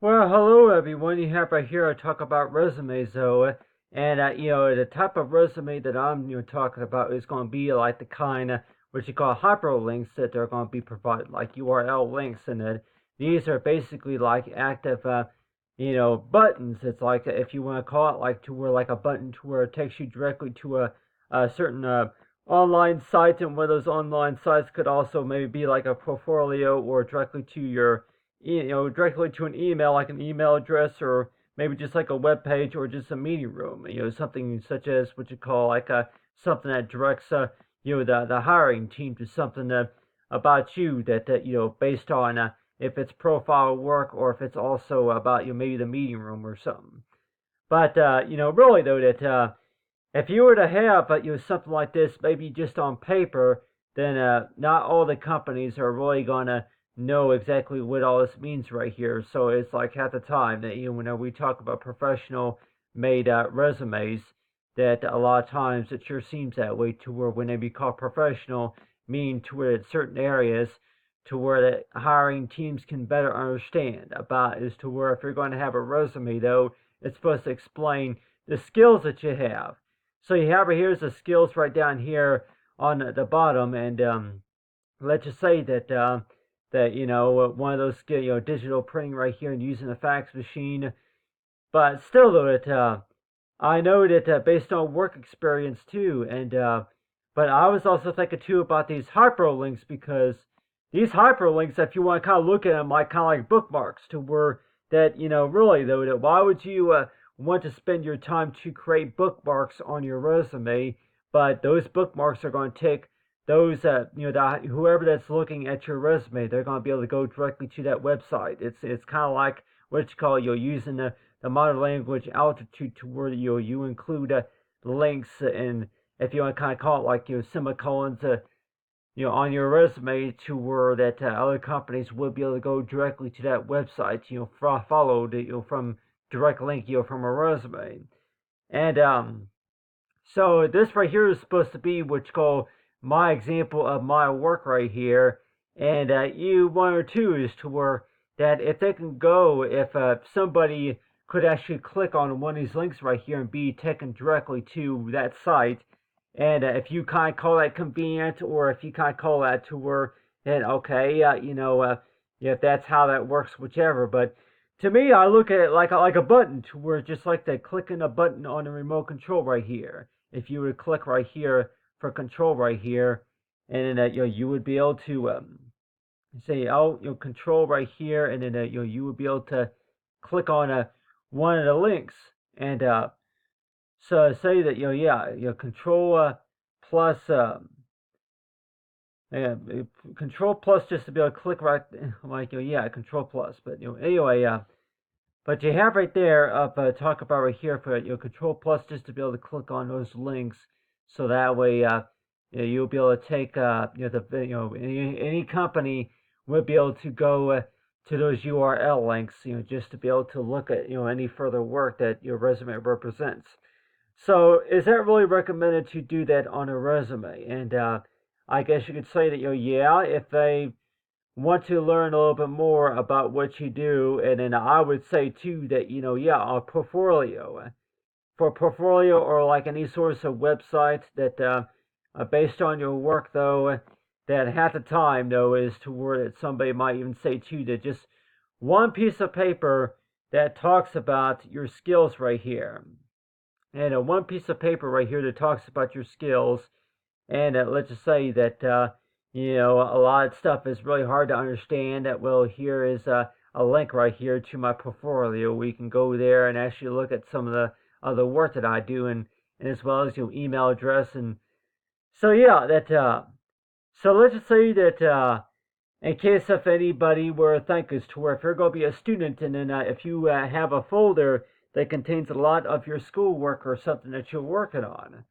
Well, hello everyone. You have right here I talk about resumes though, and the type of resume that I'm talking about is going to be like the kind of what you call hyperlinks that they're going to be provided, like URL links, and these are basically like active buttons. It's like if you want to call it like to where like a button to where it takes you directly to a certain online site, and one of those online sites could also maybe be like a portfolio or directly to your directly to an email, like an email address, or maybe just like a web page, or just a meeting room. Something such as what you call like something that directs the hiring team to something about you that based on if it's profile work or if it's also about maybe the meeting room or something. But really though, that if you were to have something like this, maybe just on paper, then not all the companies are really gonna know exactly what all this means right here. So it's like at the time that when we talk about professional made resumes, that a lot of times it sure seems that way to where when they be called professional, mean to where certain areas to where the hiring teams can better understand about is to where if you're going to have a resume though, it's supposed to explain the skills that you have. So you have here's the skills right down here on the bottom, and let's just say that one of those digital printing right here and using a fax machine. But still though, it I know that based on work experience too, and but I was also thinking too about these hyperlinks, because these hyperlinks, if you want to kind of look at them like kind of like bookmarks, to where that really though, that why would you want to spend your time to create bookmarks on your resume? But those bookmarks are going to take those whoever that's looking at your resume, they're going to be able to go directly to that website. It's kind of like what you call using the modern language altitude to where you include links, and if you want to kind of call it like semicolons on your resume, to where that other companies will be able to go directly to that website, followed from direct link from a resume. And so this right here is supposed to be what's called my example of my work right here. And you one or two is to where that if they can go, if somebody could actually click on one of these links right here and be taken directly to that site. And if you kind of call that convenient, or if you kind of call that to where, then okay, if that's how that works, whichever. But to me, I look at it like a button, to where just like the clicking a button on the remote control right here. If you would click right here for control right here, and then you would be able to say control right here, and then you would be able to click on one of the links, and so say that control plus yeah, control plus, just to be able to click right like control plus. But anyway, but you have right there talk about right here for control plus, just to be able to click on those links, so that way you'll be able to take any company will be able to go to those URL links, just to be able to look at any further work that your resume represents. So is that really recommended to do that on a resume? And I guess you could say that if they want to learn a little bit more about what you do, and then I would say too that a portfolio, for a portfolio, or like any source of website that based on your work though, that half the time though is to where that somebody might even say too that just one piece of paper that talks about your skills right here, and one piece of paper right here that talks about your skills. And let's just say that a lot of stuff is really hard to understand. That well, here is a link right here to my portfolio. We can go there and actually look at some of the other work that I do, and as well as your email address. And so so let's just say that in case if anybody were to think as to where if you're going to be a student, and then if you have a folder that contains a lot of your schoolwork or something that you're working on,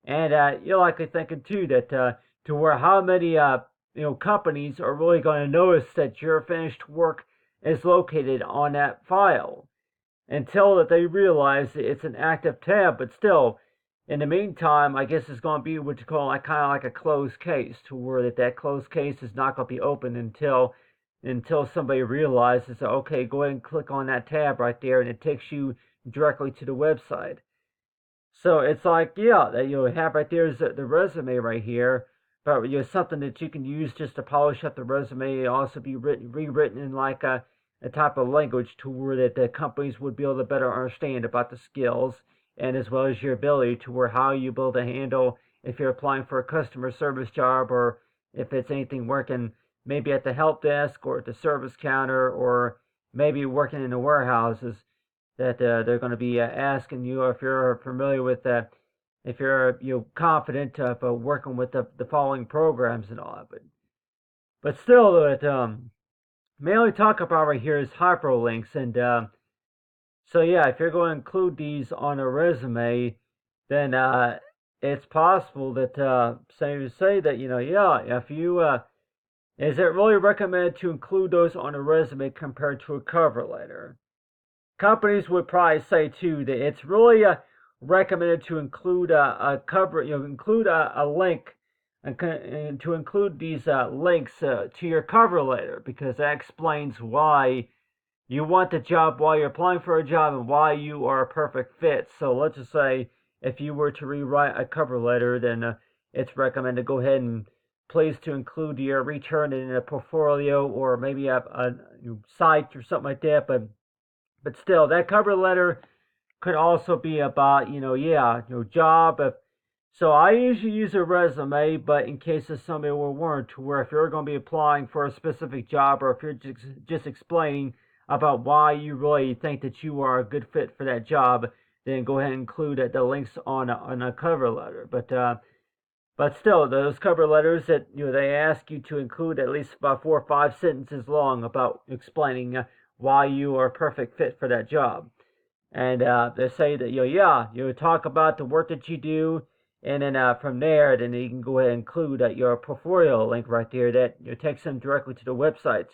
and you're likely thinking too that to where how many companies are really going to notice that your finished work is located on that file, until that they realize it's an active tab. But still, in the meantime, I guess it's going to be what you call like kind of like a closed case, to where that closed case is not going to be open until until somebody realizes, okay, go ahead and click on that tab right there, and it takes you directly to the website. So it's like, yeah, that you have right there is the resume right here, but something that you can use just to polish up the resume. It also be rewritten in like a type of language to where that the companies would be able to better understand about the skills, and as well as your ability to where how you be able to handle if you're applying for a customer service job, or if it's anything working maybe at the help desk or at the service counter, or maybe working in the warehouses, that they're going to be asking you if you're familiar with that, if you're confident of working with the following programs and all that. But still, it mainly talk about right here is hyperlinks, and so yeah, if you're going to include these on a resume, then it's possible that say that yeah, if you is it really recommended to include those on a resume compared to a cover letter? Companies would probably say too that it's really recommended to include a cover, include a link, and to include these links to your cover letter, because that explains why you want the job, why you're applying for a job, and why you are a perfect fit. So let's just say if you were to rewrite a cover letter, then it's recommended to go ahead and please to include your return in a portfolio, or maybe a site or something like that. But still, that cover letter could also be about, job. So I usually use a resume, but in case of somebody will warrant to where if you're going to be applying for a specific job, or if you're just explaining about why you really think that you are a good fit for that job, then go ahead and include the links on a cover letter. But still, those cover letters that they ask you to include at least about 4 or 5 sentences long about explaining why you are a perfect fit for that job. And they say that you talk about the work that you do, and then from there, then you can go ahead and include your portfolio link right there that takes them directly to the website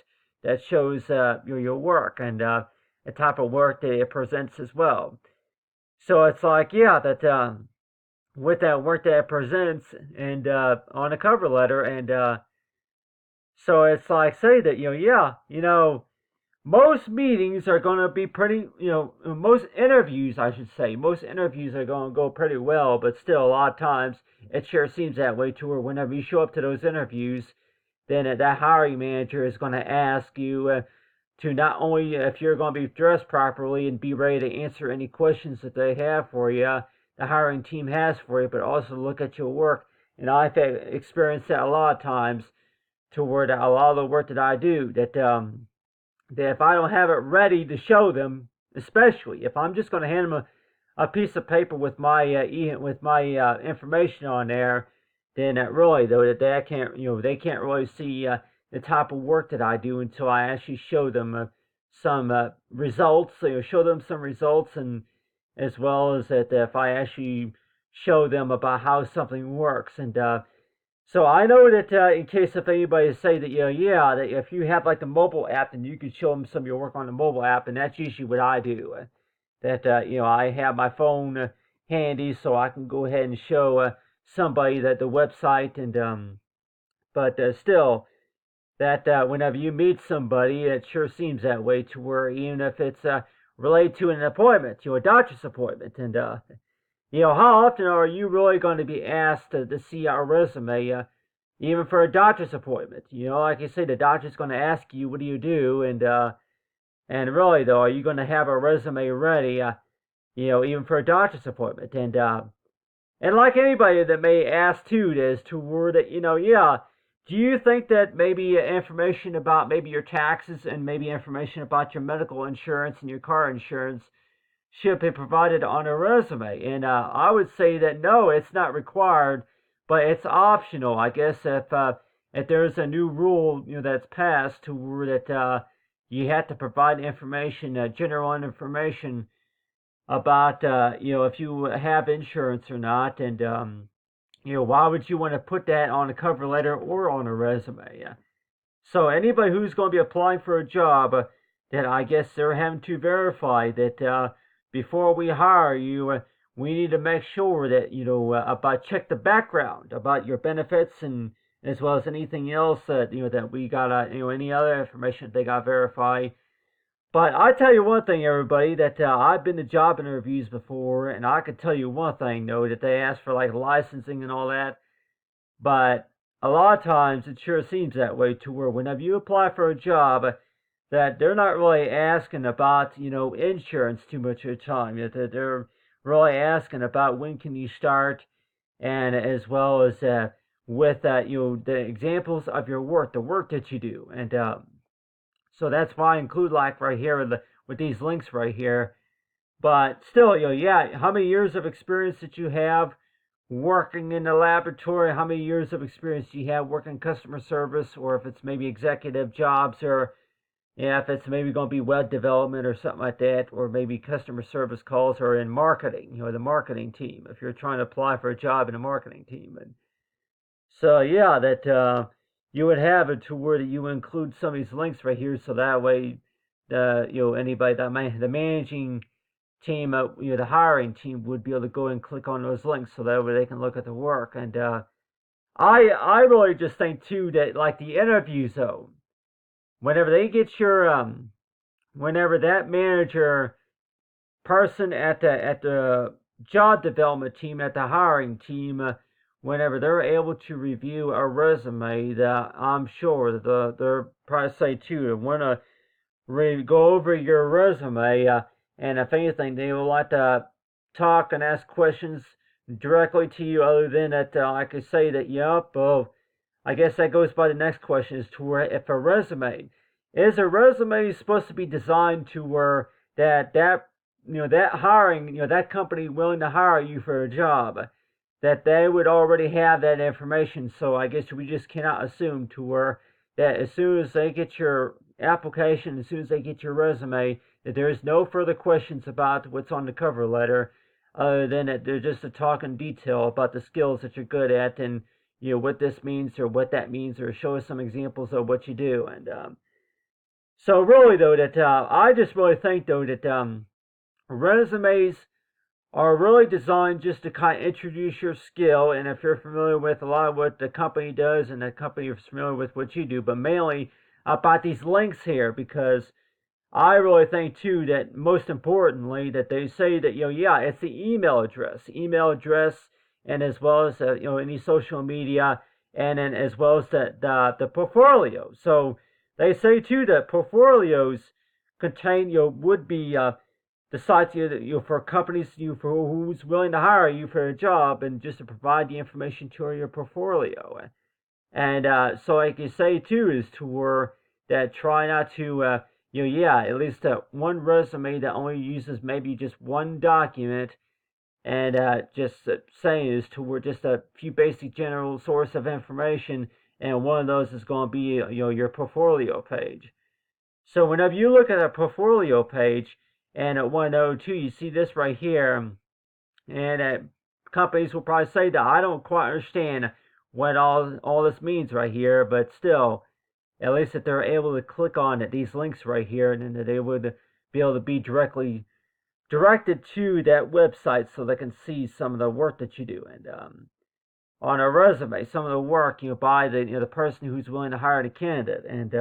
that shows your work, and the type of work that it presents as well. So it's like that with that work that it presents, and on a cover letter, and so it's like say that most meetings are going to be pretty, most interviews, I should say, most interviews are going to go pretty well, but still, a lot of times, it sure seems that way too, where whenever you show up to those interviews, then that hiring manager is going to ask you to not only if you're going to be dressed properly and be ready to answer any questions that they have for you, the hiring team has for you, but also look at your work. And I've experienced that a lot of times, to where a lot of the work that I do, that if I don't have it ready to show them, especially if I'm just going to hand them a piece of paper with my information on there, then really though that they can't really see the type of work that I do until I actually show them some results. Show them some results, and as well as that if I actually show them about how something works. And so I know that in case if anybody say that that if you have like the mobile app, then you can show them some of your work on the mobile app, and that's usually what I do. That I have my phone handy, so I can go ahead and show somebody that the website, and but still that whenever you meet somebody, it sure seems that way, to where even if it's related to an appointment, a doctor's appointment, and how often are you really going to be asked to see our resume, even for a doctor's appointment? Like I say, the doctor's going to ask you, what do you do? And really, though, are you going to have a resume ready, even for a doctor's appointment? And like anybody that may ask, too, is to word that, do you think that maybe information about maybe your taxes, and maybe information about your medical insurance and your car insurance should be provided on a resume? And I would say that no, it's not required, but it's optional. I guess if there's a new rule that's passed to where that you have to provide information, general information about if you have insurance or not, and why would you want to put that on a cover letter or on a resume? So anybody who's going to be applying for a job, that I guess they're having to verify that before we hire you, we need to make sure that check the background about your benefits, and as well as anything else that that we gotta any other information they gotta verify. But I tell you one thing, everybody, that I've been to job interviews before, and I can tell you one thing though, that they ask for like licensing and all that. But a lot of times it sure seems that way, to where whenever you apply for a job, that they're not really asking about insurance too much of the time. That they're really asking about when can you start, and as well as with the examples of your work, the work that you do, and so that's why I include like right here with these links right here. But still, yeah, how many years of experience that you have working in the laboratory? How many years of experience do you have working customer service, or if it's maybe executive jobs, or yeah, if it's maybe going to be web development or something like that, or maybe customer service calls, or in marketing, the marketing team, if you're trying to apply for a job in a marketing team. And so, yeah, that you would have it to where that you include some of these links right here, so that way, anybody the managing team, the hiring team would be able to go and click on those links, so that way they can look at the work. And I really just think too that like the interviews though, whenever they get whenever that manager person at the job development team, at the hiring team, whenever they're able to review a resume, that I'm sure that they're probably say too, they want to go over your resume, and if anything, they would like to talk and ask questions directly to you, other than that I could say that, yep, well, I guess that goes by the next question, is to where if a resume supposed to be designed to where that hiring, that company willing to hire you for a job, that they would already have that information. So I guess we just cannot assume to where that as soon as they get your application, as soon as they get your resume, that there's no further questions about what's on the cover letter, other than that they're just a talk in detail about the skills that you're good at, and what this means or what that means, or show us some examples of what you do. And so really though, that I just really think though that resumes are really designed just to kind of introduce your skill, and if you're familiar with a lot of what the company does, and the company is familiar with what you do, but mainly about these links here, because I really think too that most importantly that they say that yeah, it's the email address, and as well as any social media, and then as well as the portfolio. So they say too that portfolios contain would be the sites for companies for who's willing to hire you for a job, and just to provide the information to your portfolio. And so like you say too is to where that try not to yeah, at least one resume that only uses maybe just one document, and just saying is to where just a few basic general source of information, and one of those is going to be your portfolio page. So whenever you look at a portfolio page, and at 102, you see this right here, and companies will probably say that I don't quite understand what all this means right here, but still, at least that they're able to click on these links right here, and then they would be able to be directly directed to that website, so they can see some of the work that you do. And on a resume, some of the work by the person who's willing to hire the candidate. And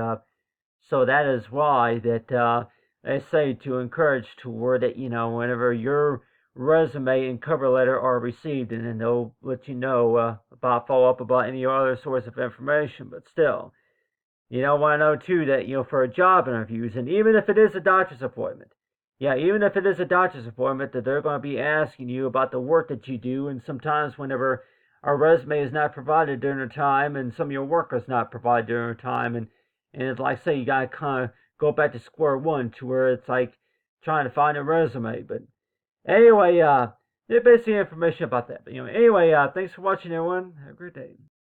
so that is why that they say to encourage to word that whenever your resume and cover letter are received, and then they'll let you know about follow up about any other source of information. But still, want to know too that for job interviews, and even if it is a doctor's appointment, even if it is a doctor's appointment, that they're going to be asking you about the work that you do. And sometimes whenever our resume is not provided during the time, and some of your work is not provided during the time, and it's like, say, you got to kind of go back to square one, to where it's like trying to find a resume. But anyway, there's basically information about that. But anyway, thanks for watching, everyone. Have a great day.